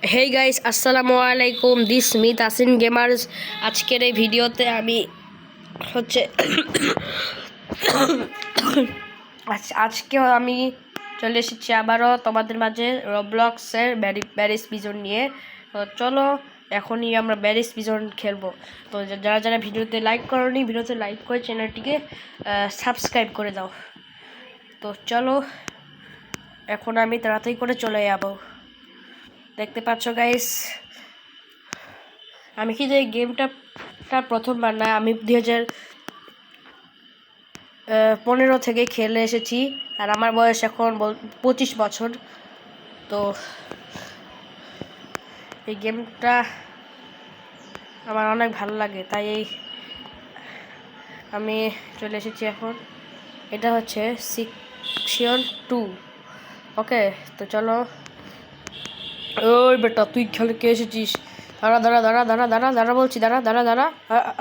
Hey guys, আসসালামু আলাইকুম। This me Tasin gamers. আজকের এই ভিডিওতে আমি হচ্ছে আজকেও আমি চলে এসেছি আবারও তোমাদের মাঝে রবলক্সের ব্যারিস পিজন নিয়ে। তো চলো এখনই আমরা ব্যারিস পিজন খেলবো। তো যারা যারা ভিডিওতে লাইক করোনি, ভিডিওতে লাইক করে চ্যানেলটিকে সাবস্ক্রাইব করে দাও। তো চলো এখন আমি তাড়াতাড়ি করে চলে যাবো। দেখতে পাচ্ছ গাইস, আমি কি যে গেমটা প্রথমবার না, আমি 2015 থেকে খেলে এসেছি। আর আমার বয়স এখন 25 বছর। তো এই গেমটা আমার অনেক ভালো লাগে, তাই আমি চলে এসেছি এখন। এটা হচ্ছে সেকশন 2। ওকে, তো চলো। ওই বেটা, তুই খেলে কে এসেছিস? দাঁড়া দাঁড়া দাঁড়া দাঁড়া দাঁড়া দাঁড়া বলছি, দাঁড়া দাঁড়া দাঁড়া।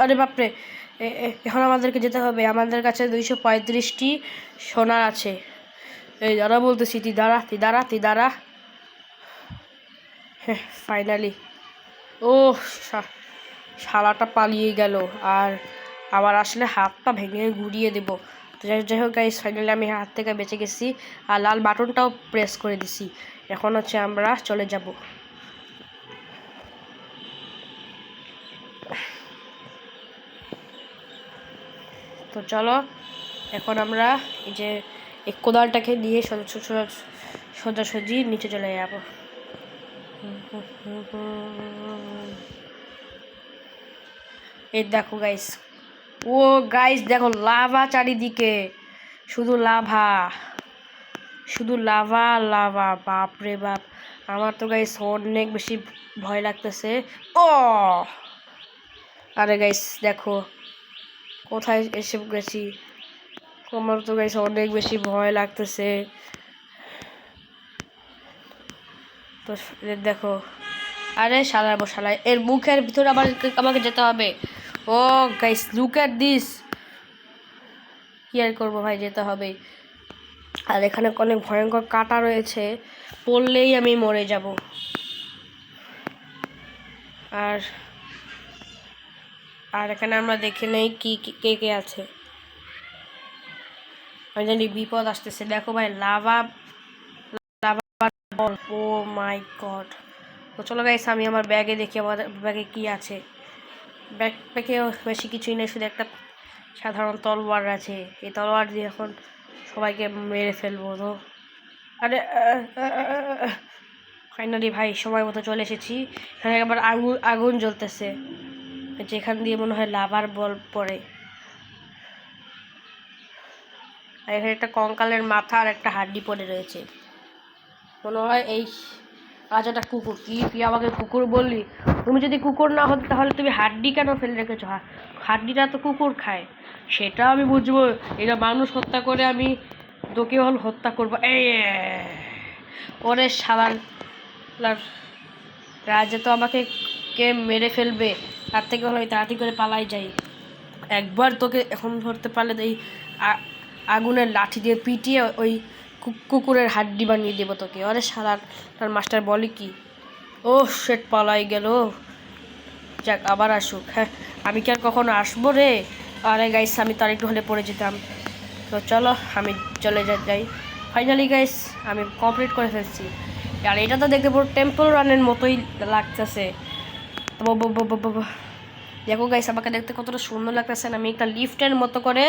আরে বাপরে, এখন আমাদেরকে যেতে হবে। আমাদের কাছে 235টি সোনা আছে। এই দাঁড়া বলতেছি, তুই দাঁড়া তুই দাঁড়া তুই দাঁড়া। হ্যাঁ, ফাইনালি। ও শালাটা পালিয়ে গেল, আর আবার আসলে হাতটা ভেঙে ঘুরিয়ে দেবো। তো যাই হোক গাইস, ফাইনালি আমি হাত থেকে বেঁচে গেছি, আর লাল বাটনটাও প্রেস করে দিছি। এখন হচ্ছে আমরা চলে যাব। তো চলো এখন আমরা এই যে এই কোদালটাকে দিয়ে সোজাসুজি নিচে চলে যাব। এই দেখো গাইস, ও গাইস দেখো, লাভা চারিদিকে, শুধু লাভা, শুধু লাভা লাভা। বাপ রে বাপ, আমার তো গাইস অনেক বেশি ভয় লাগতেছে। ও আরে গাইস দেখো কোথায় এসে গেছি। আমার তো গাইস অনেক বেশি ভয় লাগতেছে। তো দেখো, আরে শালার বসালাই, এর মুখের ভিতরে আমাকে যেতে হবে। ও গাইস, লুক এট দিস। কি আর করবো ভাই, যেতে হবে। আর এখানে অনেক ভয়ঙ্কর কাঁটা রয়েছে, পড়লেই আমি মরে যাব। আর আর এখানে আমরা দেখে নেই কি কে কে আছে। আমি জানি বিপদ আসতেছে। দেখো ভাই, লাভা লাভা বল। ও মাই গড। তো চলো গাইস, আমি আমার ব্যাগে দেখি আমার ব্যাগে কি আছে। ব্যাকপ্যাকেও বেশি কিছুই নেই, শুধু একটা সাধারণ তলোয়ার আছে। এই তলোয়ার দিয়ে এখন সবাইকে মেরে ফেলবো। তো আরে ফাইনালি ভাই সময় মতো চলে এসেছি। এখানে আবার আগুন আগুন জ্বলতেছে, যেখান দিয়ে মনে হয় লাভার বল পড়ে। আর এখানে একটা কঙ্কালের মাথা আর একটা হাড্ডি পড়ে রয়েছে। মনে হয় এই আজ একটা কুকুর। কি তুই আমাকে কুকুর বললি? তুমি যদি কুকুর না হতো তাহলে তুমি হাড্ডি কেন ফেলে রেখেছো? হাড্ডিটা তো কুকুর খায়, সেটা আমি বুঝবো। এটা মানুষ হত্যা করে আমি তোকে হত্যা করবো। এই ওরে শালার রাজা তো আমাকে কে মেরে ফেলবে। তার থেকে হলো আমি তাড়াতাড়ি করে পালাই যাই। একবার তোকে এখন ধরতে পারলে এই আগুনের লাঠি দিয়ে পিটিয়ে ওই কুকুরের হাড্ডি বানিয়ে দেবো তোকে। আরে শালার, তার মাস্টার বলে কি? ও সেট, পালাই গেল। যাক, আবার আসুক। হ্যাঁ, আমি কি আর কখনো আসবো রে? আরে গাইস, আমি তার একটু হলে পড়ে যেতাম। তো চলো আমি চলে যাই। ফাইনালি গাইস, আমি কমপ্লিট করে ফেলছি। আর এটা তো দেখতে পুরো টেম্পল রানের মতোই লাগতেছে। দেখো গাইস, আমাকে দেখতে কতটা সুন্দর লাগতেছে। আমি একটা লিফটের মতো করে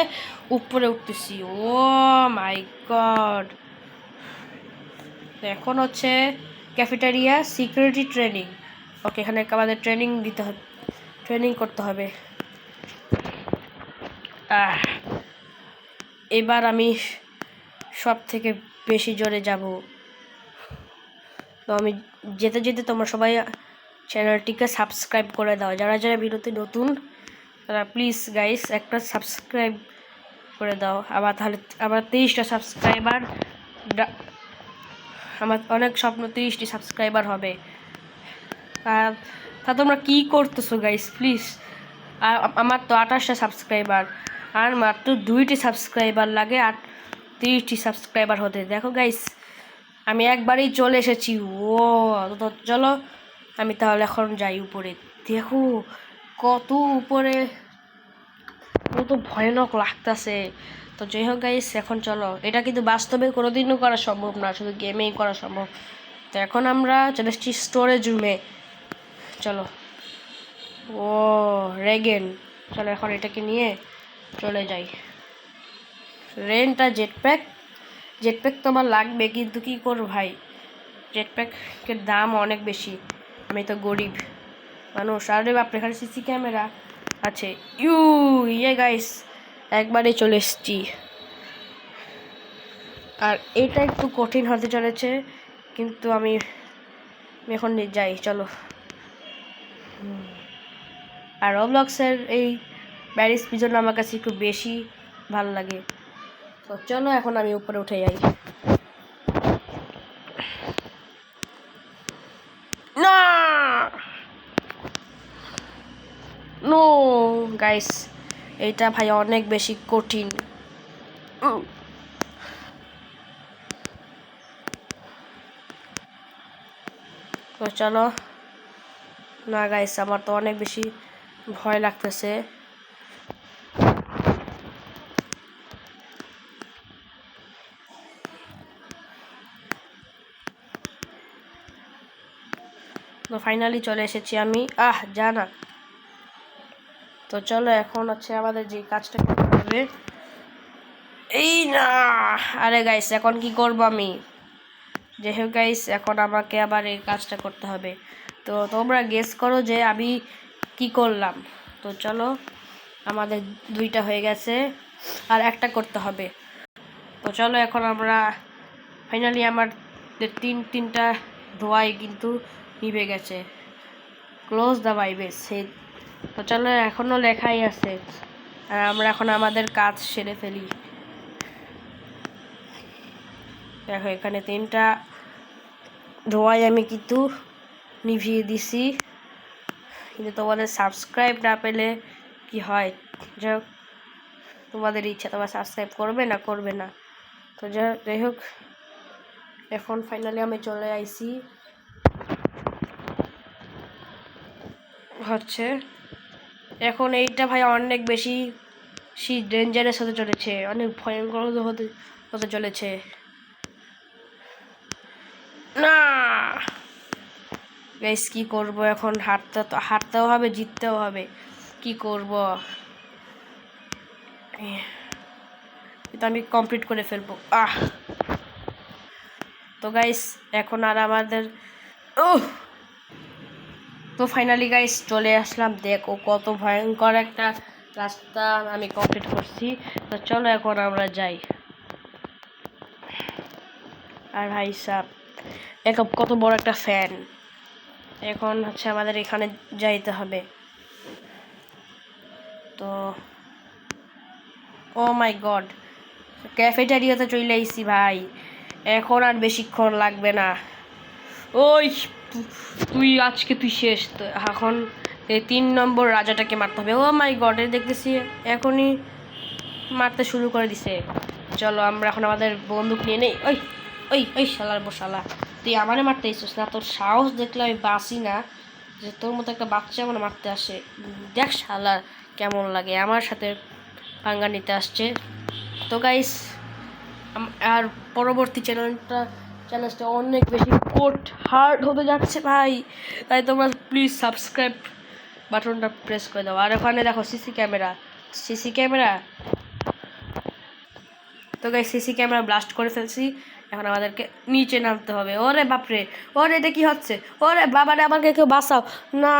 উপরে উঠতেছি। ও মাই গড। এখন হচ্ছে ক্যাফেটেরিয়া সিকিউরিটি ট্রেনিং। ওকে, এখানে আমাদের ট্রেনিং দিতে হবে, ট্রেনিং করতে হবে। এবার আমি সব থেকে বেশি জোরে যাব। তো আমি যেতে যেতে তোমরা সবাই চ্যানেলটিকে সাবস্ক্রাইব করে দাও। যারা যারা ভিডিওতে নতুন তারা প্লিজ গাইস একটা সাবস্ক্রাইব করে দাও। আবার তাহলে আবার 30টা সাবস্ক্রাইবার, আমার অনেক স্বপ্ন 30টি সাবস্ক্রাইবার হবে। তা তোমরা কি করতেছো গাইস প্লিজ? আমার তো 28টা সাবস্ক্রাইবার, আর মাত্র 2টি সাবস্ক্রাইবার লাগে আর 30টি সাবস্ক্রাইবার হতে। দেখো গাইস, আমি একবারই চলে এসেছি। ও তো চলো আমি তাহলে এখন যাই উপরে। দেখো কত উপরে, কত ভয়ানক লাগতেছে। তো যাই হোক গাইস, এখন চলো, এটা কিন্তু বাস্তবে কোনোদিনও করা সম্ভব না, শুধু গেমেই করা সম্ভব। তো এখন আমরা চলে এসেছি স্টোরেজ রুমে। চলো, ও রেগেন, চলো এখন এটাকে নিয়ে চলে যাই। রেনটা জেটপ্যাক, জেটপ্যাক তো আমার লাগবে, কিন্তু কী করবো ভাই, জেটপ্যাকের দাম অনেক বেশি, আমি তো গরিব মানুষ। আরে বাপরে, এখানে সিসি ক্যামেরা আছে। ইয়ে গাইস, একবারে চলে এসছি। আর এটা একটু কঠিন হতে চলেছে, কিন্তু আমি এখন যাই, চলো। আর রবলক্সের এই ব্যারিজ পিজন আমার কাছে একটু বেশি ভালো লাগে। তো চলো এখন আমি উপরে উঠে যাই। না, নো গাইস, এইটা ভাই অনেক বেশি কঠিন। তো চলো, না গাইস, আমার তো অনেক বেশি ভয় লাগতেছে। তো ফাইনালি চলে এসেছি আমি। জানা। তো চলো এখন হচ্ছে আমাদের যে কাজটা করতে হবে, এই না, আরে গাইস এখন কি করব আমি? যাই হোক গাইস, এখন আমাকে আবার এই কাজটা করতে হবে। তো তোমরা গেস করো যে আমি কি করলাম। তো চলো, আমাদের 2টা হয়ে গেছে, আর একটা করতে হবে। তো চলো এখন আমরা ফাইনালি আমার তিনটা ধোয়াই কিন্তু নিভে গেছে। Close the vibes. তো চলো, এখনও লেখাই আছে, আর আমরা এখন আমাদের কাজ সেরে ফেলি। দেখো এখানে 3টা ধোয়াই আমি কিন্তু নিভিয়ে দিছি, কিন্তু তোমাদের সাবস্ক্রাইব না পেলে কি হয়, যাই হোক তোমাদের ইচ্ছা, তোমরা সাবস্ক্রাইব করবে না করবে না। তো যাই হোক, এখন ফাইনালি আমি চলে আইছি হচ্ছে। এখন এইটা ভাই অনেক বেশি ডেঞ্জারাস হতে চলেছে, অনেক ভয়ঙ্কর হতে হতে চলেছে। না গাইস, কি করব এখন? হারতেও হবে, জিততেও হবে, কি করব? এটা আমি কমপ্লিট করে ফেলবো। তো গাইস, এখন আর আমাদের তো ফাইনালি গাইস চলে আসলাম। দেখো কত ভয়ঙ্কর একটা রাস্তা আমি কমপ্লিট করছি। তো চলো এখন আমরা যাই। আর ভাই সাহেব, কত বড় একটা ফ্যান। এখন হচ্ছে আমাদের এখানে যাইতে হবে। তো ও মাই গড, ক্যাফেটেরিয়াতে চলে আইছি ভাই, এখন আর বেশিক্ষণ লাগবে না। ওই তুই শেষ। তো এখন এই 3 নম্বর রাজাটাকে মারতে হবে। ও মাই গড, দেখতেছি এখনই মারতে শুরু করে দিছে। চলো আমরা এখন আমাদের বন্দুক নিয়ে নেই। ওই ওই ওই শালার বসালা, তুই আমারে মারতে এসছিস না? তোর সাহস দেখলে আমি বাঁচি না, যে তোর মতো একটা বাচ্চা আমার মারতে আসে। দেখ শালার কেমন লাগে, আমার সাথে পাঙ্গা নিতে আসছে। তো গাইস, আর পরবর্তী চ্যালেঞ্জটা অনেক বেশি হার্ড হতে যাচ্ছে ভাই, তাই তোমরা প্লিজ সাবস্ক্রাইব বাটনটা প্রেস করে দাও। আর ওখানে দেখো সিসি ক্যামেরা। তো গাইস, সিসি ক্যামেরা ব্লাস্ট করে ফেলছি, এখন আমাদেরকে নিচে নামতে হবে। ওরে বাপরে, ওরে এটা কি হচ্ছে? ওরে বাবারে, আমাকে কেউ বাঁচাও না।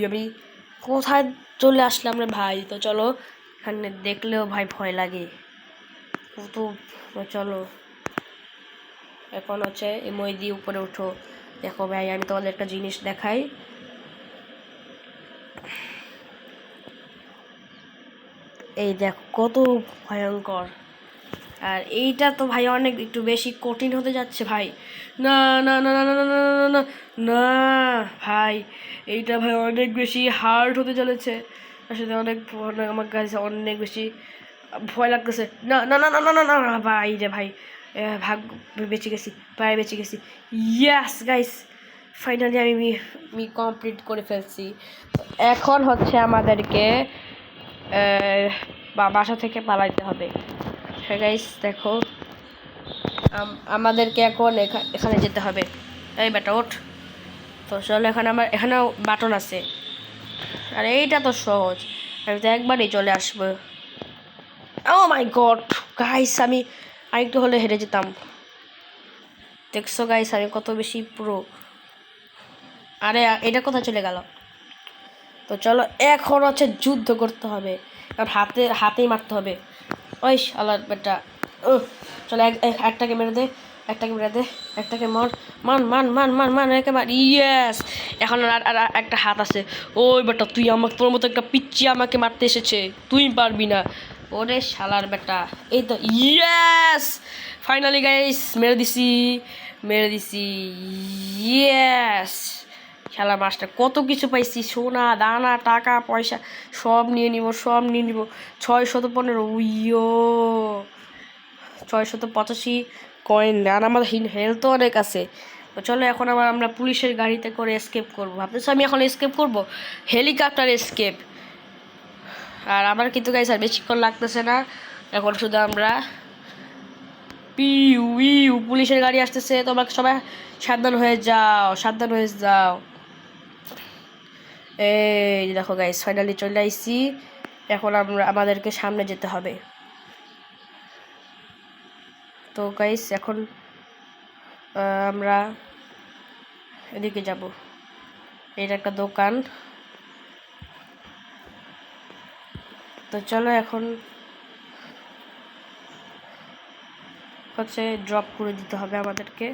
আমি কোথায় চলে আসলাম রে ভাই? তো চলো, এখানে দেখলেও ভাই ভয় লাগে তো। চলো এখন হচ্ছে এই মই দিয়ে উপরে উঠো। দেখো ভাই, আমি তোমাদের একটা জিনিস দেখাই। এই দেখো কত ভয়ঙ্কর। আর এইটা তো ভাই অনেক একটু বেশি কঠিন হতে যাচ্ছে ভাই। না না না না না না না না না না ভাই, এইটা ভাই অনেক বেশি হার্ড হতে চলেছে। আসলে আমার কাছে অনেক বেশি ভয় লাগতেছে। না না না না না না না ভাই রে ভাই, ভাগ বেঁচে গেছি, প্রায় বেঁচে গেছি। ইয়াস গাইস, ফাইনালি আমি কমপ্লিট করে ফেলছি। তো এখন হচ্ছে আমাদেরকে বাসা থেকে পালাইতে হবে। হ্যাঁ গাইস দেখো, আমাদেরকে এখন এখানে যেতে হবে। এই বেটা ওঠ। তো চলো, এখানেও বাটন আছে। আর এইটা তো সহজ, আমি তো একবারই চলে আসবো। ও মাই গড গাইস, আমি আরেকটু হলে হেরে যেতাম। দেখছো গাইস আমি কত বেশি প্রো। আরে এটা কোথায় চলে গেল? তো চলো এখন হচ্ছে যুদ্ধ করতে হবে, কারণ হাতেই মারতে হবে। ওই শালার বেটা। চলো একটাকে মেরে দে, একটাকে মেরে দে, একটাকে মার, মান মান মান মান মান একে মার। ইয়েস, এখন আর একটা হাত আছে। ওই বেটা তুই আমাকে, তোর মতো একটা পিচ্চি আমাকে মারতে এসেছে, তুই পারবি না। ওরে শালার বেটা। এই তো ইয়েস, ফাইনালি গাইস মেরে দিছি, মেরে দিছি। ইয়েস, খেলা মাস্টার কত কিছু পাইছি, সোনা দানা টাকা পয়সা সব নিয়ে নিব, সব নিয়ে নিব। 615 উইও 685 কয়েন। আর আমার হেলথও অনেক আছে। তো চলো এখন আমরা পুলিশের গাড়িতে করে এসকেপ করবো। ভাবতেছি আমি এখন এসকেপ করব, হেলিকপ্টার এসকেপ। আর আমার কিন্তু গাইস আর বেশিক্ষণ লাগতেছে না, এখন শুধু আমরা পিউ ইউ পুলিশের গাড়ি আসতেছে। তোমাকে সবাই সাবধান হয়ে যাও, সাবধান হয়ে যাও। এই দেখো গাইস ফাইনালি চলে আইছি। এখন আমাদেরকে সামনে যেতে হবে। তো গাইস এখন আমরা এদিকে যাব। এটা একটা দোকান। তো চলো এখন হচ্ছে ড্রপ করে দিতে হবে আমাদেরকে।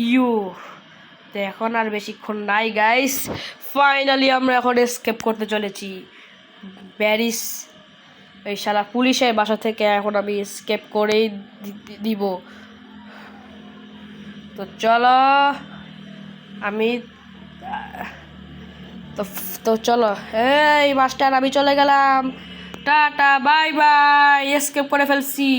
ইউ, তো এখন আর বেশিক্ষণ নাই গাইস, ফাইনালি আমরা এখন এসকেপ করতে চলেছি প্যারিস। এই শালা পুলিশের বাসা থেকে এখন আমি এসকেপ করেই দিব। তো চলো আমি তো তো চলো, এই মাস্টার আমি চলে গেলাম, টাটা বাই বাই, এসকেপ করে ফেলছি।